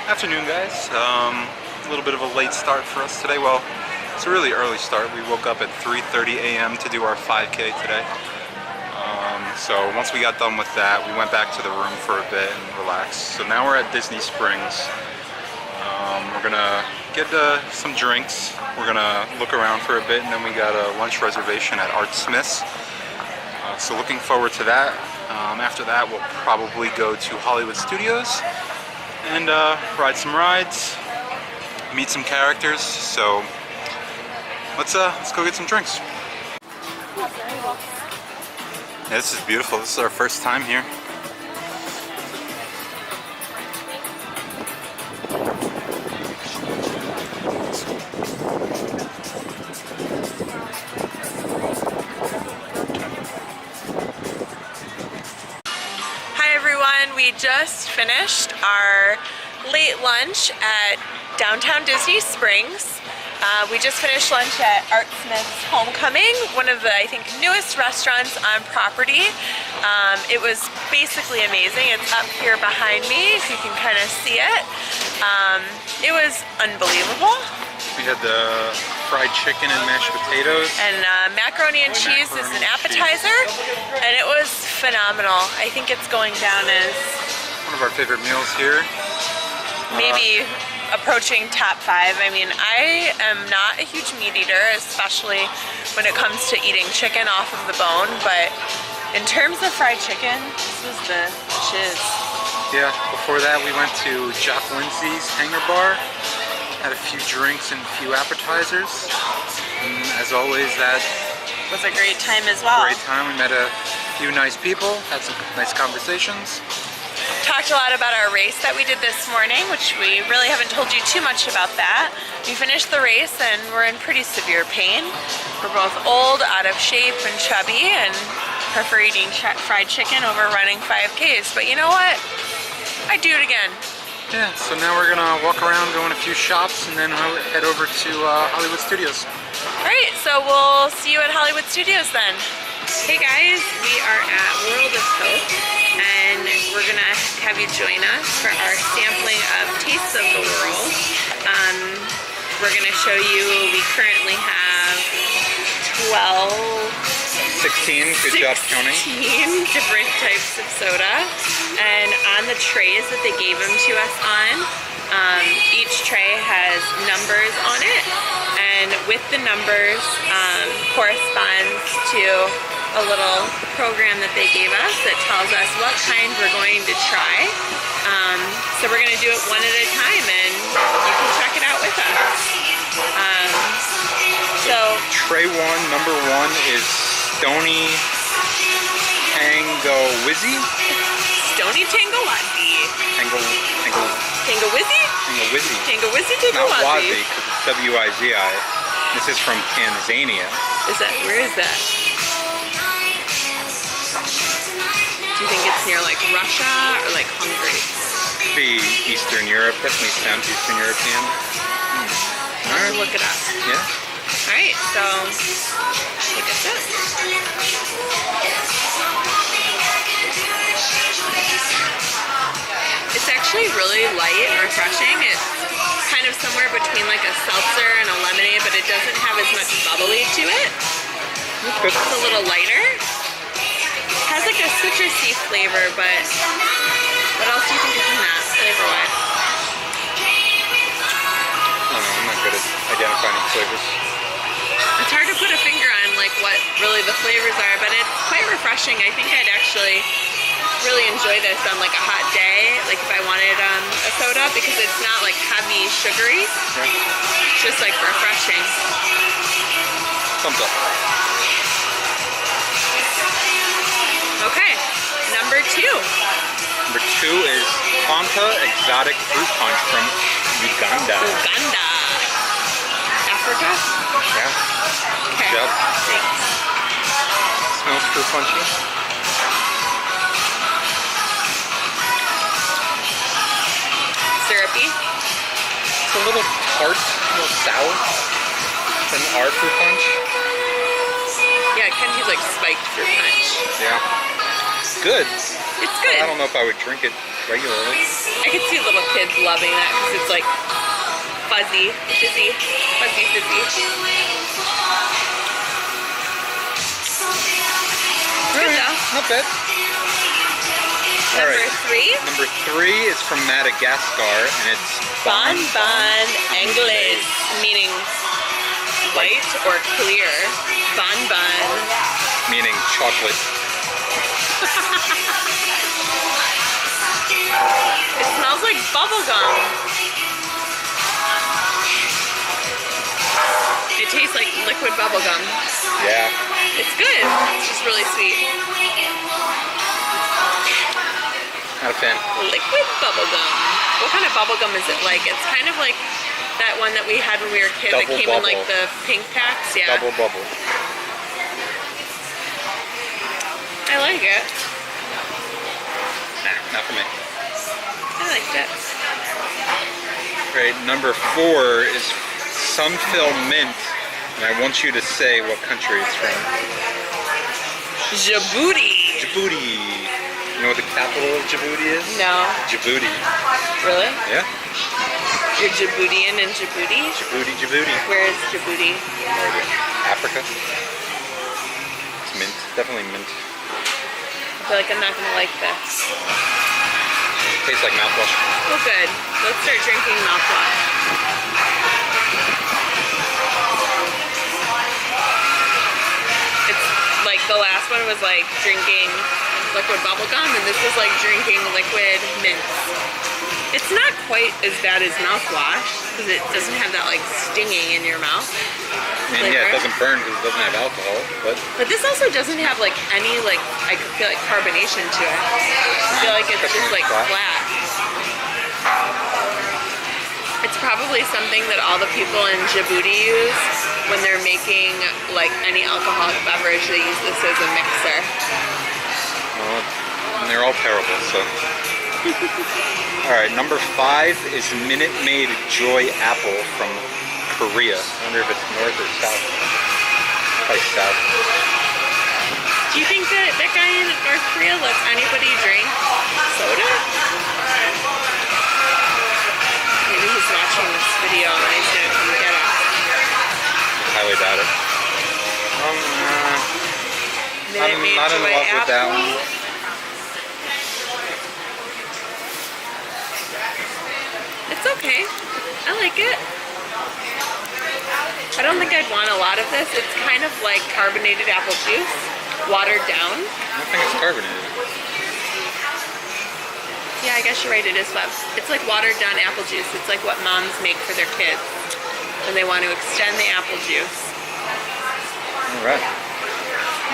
Afternoon, guys. A little bit of a late start for us today. Well, it's a really early start. We woke up at 3:30 a.m. to do our 5K today. So once we got done with that, we went back to the room for a bit and relaxed. So now we're at Disney Springs. We're gonna get some drinks. We're gonna look around for a bit, and then we got a lunch reservation at Art Smith's. So looking forward to that. After that, we'll probably go to Hollywood Studios and ride some rides, meet some characters. So let's go get some drinks. Yeah, this is beautiful. This is our first time here. Hi everyone, we just finished our late lunch at downtown Disney Springs. We just finished lunch at Art Smith's Homecoming, one of the, I think, newest restaurants on property. It was basically amazing. It's up here behind me, if you can kind of see it. It was unbelievable. We had the fried chicken and mashed potatoes. And macaroni and cheese is an appetizer, and it was phenomenal. I think it's going down as one of our favorite meals here. Maybe approaching top 5. I mean, I am not a huge meat eater, especially when it comes to eating chicken off of the bone, but in terms of fried chicken, this was the shiz. Yeah, before that we went to Jock Lindsay's Hangar Bar, had a few drinks and a few appetizers, and as always that was a great time as well. Great time. We met a few nice people, had some nice conversations. Talked a lot about our race that we did this morning, which we really haven't told you too much about that. We finished the race and we're in pretty severe pain. We're both old, out of shape, and chubby, and prefer eating fried chicken over running 5Ks. But you know what? I'd do it again. Yeah, so now we're gonna walk around, go in a few shops, and then head over to Hollywood Studios. Alright, so we'll see you at Hollywood Studios then. Hey guys, we are at World of Hope, and we're gonna have you join us for our sampling of Tastes of the World. We're gonna show you, we currently have 16, good job counting. 16 different types of soda, and on the trays that they gave them to us on, each tray has numbers on it, and with the numbers corresponds to a little program that they gave us that tells us what kind we're going to try. So we're going to do it one at a time, and you can check it out with us. So tray 1, number 1 is Stony Tango Wizzy. Stony Tango Wazzy. Tango Wizzy? Tango Wizzy. Tango Wizzy, Tango Not Wazzy. Wazzy, because it's W-I-Z-I. This is from Tanzania. Is that, where is that? Do you think it's near like Russia or like Hungary? Could be Eastern Europe, definitely sounds Eastern European. Alright, look it up. Yeah. Alright, so take a sip. It's actually really light and refreshing. It's kind of somewhere between like a seltzer and a lemonade, but it doesn't have as much bubbly to it. It's a little lighter. It has like a citrusy flavor, but what else do you think is in that flavor-wise? I don't know, I'm not good at identifying flavors. It's hard to put a finger on like what really the flavors are, but it's quite refreshing. I think I'd actually really enjoy this on like a hot day, like if I wanted a soda, because it's not like heavy sugary. Yeah. It's just like refreshing. Thumbs up. Okay, number 2. Number 2 is Fanta Exotic Fruit Punch from Uganda. Uganda. Africa? Yeah. Okay. Good job. Thanks. Smells fruit punchy. Syrupy. It's a little tart, a little sour than our fruit punch. Yeah, it kind of tastes like spiked fruit punch. Yeah. Good. It's good. I don't know if I would drink it regularly. I could see little kids loving that because it's like fuzzy, fizzy, fuzzy, fizzy. Good though. Not bad. All Number right. 3, Number 3 is from Madagascar, and it's Bon Bon Anglaise, meaning white or clear. Bon Bon. meaning chocolate. It smells like bubble gum. It tastes like liquid bubble gum. Yeah. It's good. It's just really sweet. Not a fan. Liquid bubble gum. What kind of bubble gum is it like? It's kind of like that one that we had when we were kids that Double came in bubble. like the pink packs. Yeah. Double bubble. I like it. Nah, not for me. I liked it. Right, number 4 is Sunfill Mint, and I want you to say what country it's from. Djibouti. Djibouti. You know what the capital of Djibouti is? No. Djibouti. Really? Yeah. You're Djiboutian in Djibouti? Djibouti. Where is Djibouti? Africa. It's mint. Definitely mint. I feel like I'm not gonna like this. Tastes like mouthwash. Well, good. Let's start drinking mouthwash. It's like the last one was like drinking liquid bubble gum, and this was like drinking liquid mints. It's not quite as bad as mouthwash because it doesn't have that like stinging in your mouth. I mean, yeah, it flavor. doesn't burn because it doesn't have alcohol, but But this also doesn't have like any like I could feel like carbonation to it. I feel like it's just like flat. It's probably something that all the people in Djibouti use when they're making like any alcoholic beverage. They use this as a mixer. and they're all terrible, so. Alright, number 5 is Minute Maid Joy Apple from Korea. I wonder if it's north or south. Probably south. Do you think that that guy in North Korea lets anybody drink soda? Maybe he's watching this video and he's gonna come get us. Highly doubt it. Minute Maid not in Joy love with that Apple. one. It's okay. I like it. I don't think I'd want a lot of this. It's kind of like carbonated apple juice, watered down. I don't think it's carbonated. Yeah, I guess you're right, it is wet. It's like watered down apple juice. It's like what moms make for their kids when they want to extend the apple juice. Alright.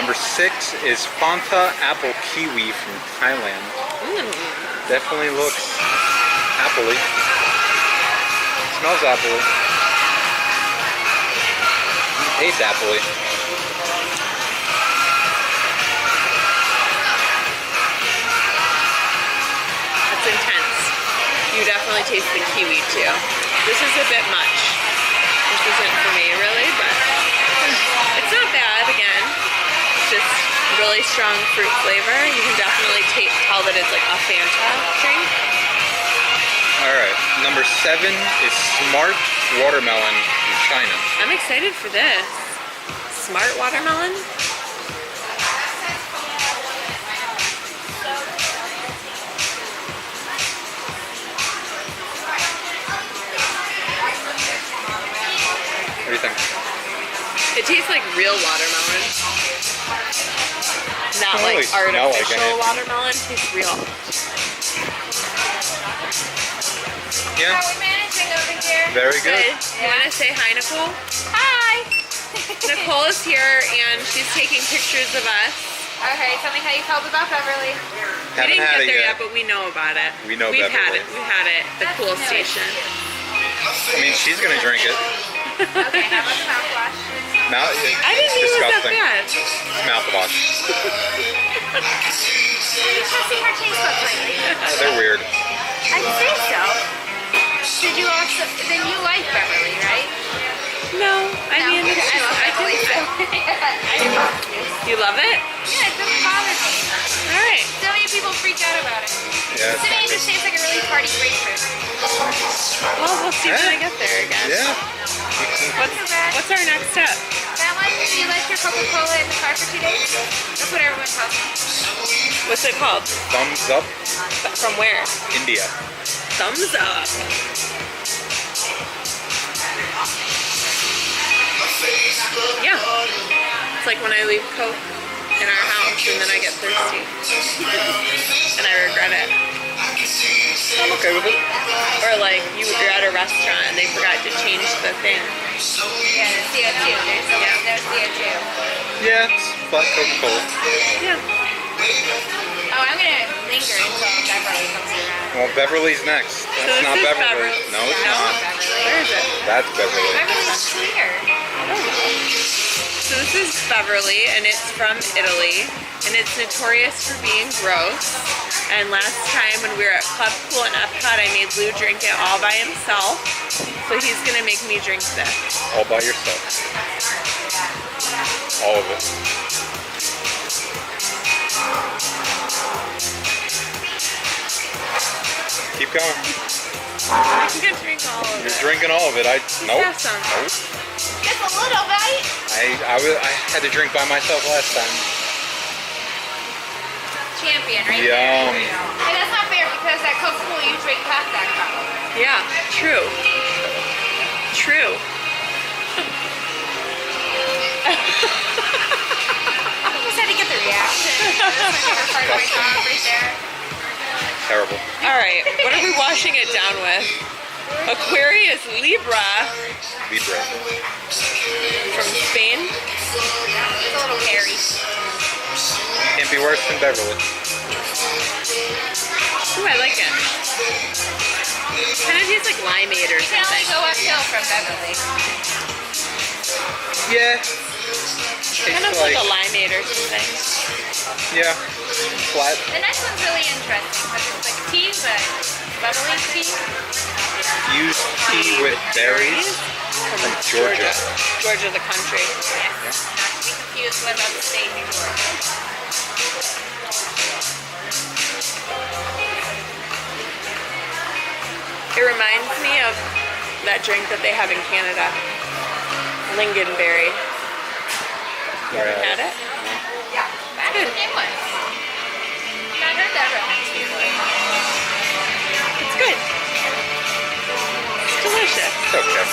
Number 6 is Fanta Apple Kiwi from Thailand. Definitely looks apple-y. Smells apple-y. Tastes apple-y. That's intense. You definitely taste the kiwi too. This is a bit much. This isn't for me really, but it's not bad again. It's just really strong fruit flavor. You can definitely tell that it's like a Fanta drink. Alright, number 7 is Smart Watermelon from China. I'm excited for this. Smart watermelon. What do you think? It tastes like real watermelon. Not Holy like smell like artificial anything. watermelon. It tastes real. Yeah, How are we managing over here? very good. Good. You want to say hi, Nicole? Hi! Nicole is here and she's taking pictures of us. Okay, tell me how you felt about Beverly. We Haven't didn't had get it there yet. yet, but we know about it. We know We've had Beverly. it. We've had it. The That's cool new. station. I mean, she's gonna drink it. Okay, how about the mouthwash? Mouth, I didn't think it was that disgusting. bad. It's mouthwash. Let's see her taste buds lately. They're weird. I'd say so. Did you also, then you like Beverly, right? No, I No, mean, it's I just, love I Beverly. think You love it? Yeah, it doesn't bother me. All right. So many people freak out about it. Yeah. To me, it just tastes like a really hearty grapefruit. Well, we'll see when I get there again. Yeah. What's our next step? That one, you left your Coca-Cola in the car for 2 days? That's what everyone tells me. What's it called? Thumbs up, From where? India. Thumbs up. Yeah. It's like when I leave Coke in our house and then I get thirsty. And I regret it. I'm okay with it. Or like you're at a restaurant and they forgot to change the thing. Yeah, the CO2. There's no CO2. Yeah, it's flat Coca-Cola. Yeah. Oh, I'm gonna linger until Beverly comes around. Well, Beverly's next. That's this not is Beverly. Beverly. No, it's Yeah, not. Beverly. Where is it? That's Beverly. Beverly's clear. So this is Beverly and it's from Italy and it's notorious for being gross. And last time when we were at Club Cool in Epcot, I made Lou drink it all by himself. So he's gonna make me drink this. All by yourself. All of it. Keep going. I'm gonna drink all of You're it. drinking all of it. Nope. Have some. Nope. Just a little, right? I had to drink by myself last time. Champion, right Yum. there. Hey, that's not fair because at Coca-Cola you drink half that cup. Yeah, true. True. I just had to get the reaction. That's my favorite part of my job right there. Terrible. All right, what are we washing it down with? Aquarius Libra Libra. from Spain. It's a little hairy. Can't be worse than Beverly. Ooh, I like it. Kind of tastes like limeade or You can only something. go uphill from Beverly. Yeah. Kind of Tastes like a limeade or something. yeah, flat. The next one's really interesting because it's like tea, but Beverly tea. Fused tea with berries from Georgia. Georgia, the country. Yes. Not to be confused with upstate New York. It reminds me of that drink that they have in Canada, lingonberry. You ever had it? That's a new one. Not heard that reference before. It's good. It's delicious. It's okay.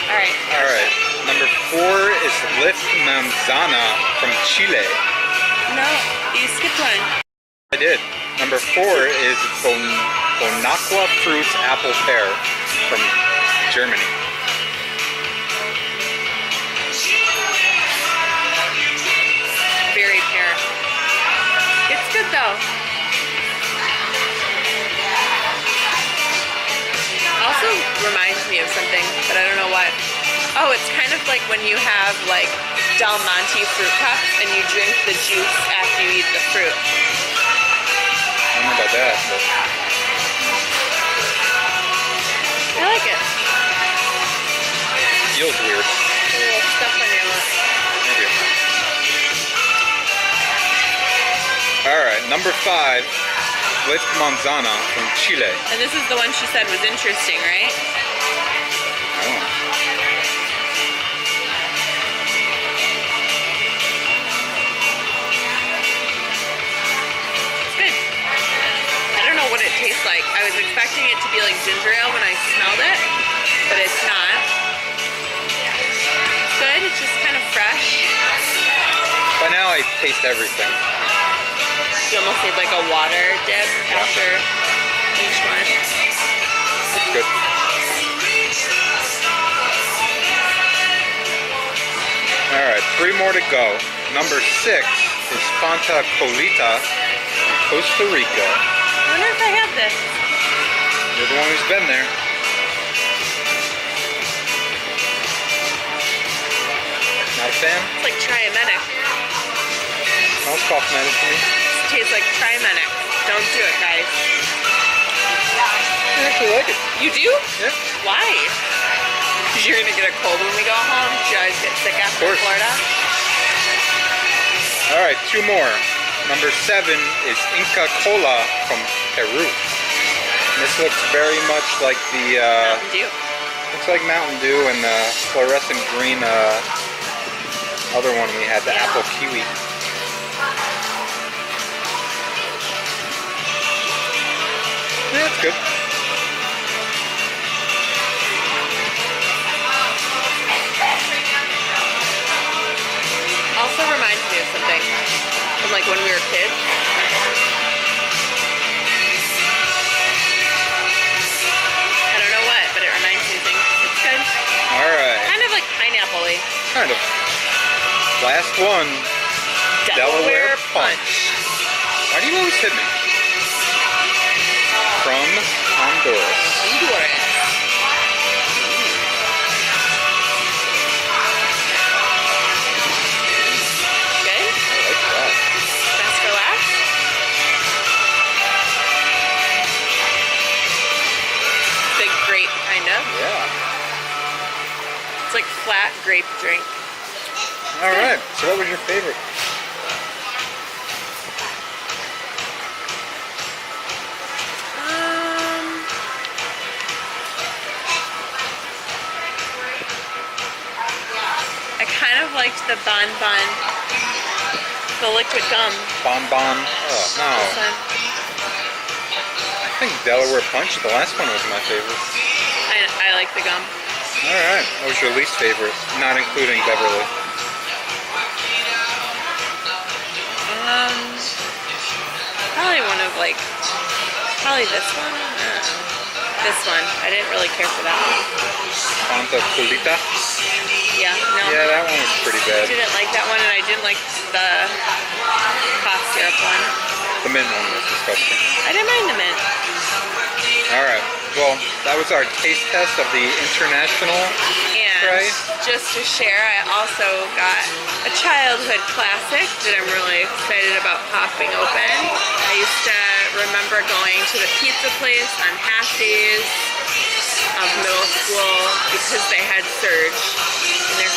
All right. All right. Number 4 is Lift Manzana from Chile. No, you skipped one. I did. Number 4 is Bonaqua Fruits Apple Pear from Germany. Berry pear. It's good though. Also reminds me of something, but I don't know what. Oh, it's kind of like when you have like Del Monte fruit cups and you drink the juice after you eat the fruit. I don't know about that, but I like it. feels weird. A little stuff on your lip. Maybe. All right, number 5, Lift Manzana from Chile. And this is the one she said was interesting, right? Oh. It's good. I don't know what it tastes like. I was expecting it to be like ginger ale when I smelled it, but it's not. It's good. It's just kind of fresh. By now I taste everything. You almost need like a water dip after each one. It's good. All right, 3 more to go. Number 6 is Fanta Colita from Costa Rica. I wonder if I have this. You're the one who's been there. Not a fan? It's like Triamenic. Smells cosmetic to me. It tastes like Triamenic. Don't do it, guys. I actually like it. You do? Yeah. Why? Because you're gonna get a cold when we go home. You always get sick after course. Florida. All right, 2 more. Number 7 is Inca Cola from Peru. And this looks very much like the Mountain Dew. looks like Mountain Dew and the fluorescent green other one we had, the Yeah. apple kiwi. Yeah, it's good. Also reminds me of something from like when we were kids. I don't know what, but it reminds me of things. It's good. All right, Kind of like pineapple-y. kind of. Last one, Delaware Punch. Why do you always hit me? From Honduras. Honduras. Good? I like that. Best for last? Big grape, kind of. Yeah. It's like flat grape drink. All right. So what was your favorite? I kind of liked the Bon Bon, the liquid gum. Bon Bon. Oh no. This one. I think Delaware Punch. The last one was my favorite. I like the gum. All right. What was your least favorite? Not including Beverly. Probably this one. This one. I didn't really care for that one. Fanta Colita. Yeah, no. Yeah, that one was pretty I bad. didn't like that one, and I didn't like the cough syrup one. The mint one was disgusting. I didn't mind the mint. All right. Well, that was our taste test of the international And tray. just to share, I also got a childhood classic that I'm really excited about popping open. I used to remember going to the pizza place on half days of middle school because they had Surge in their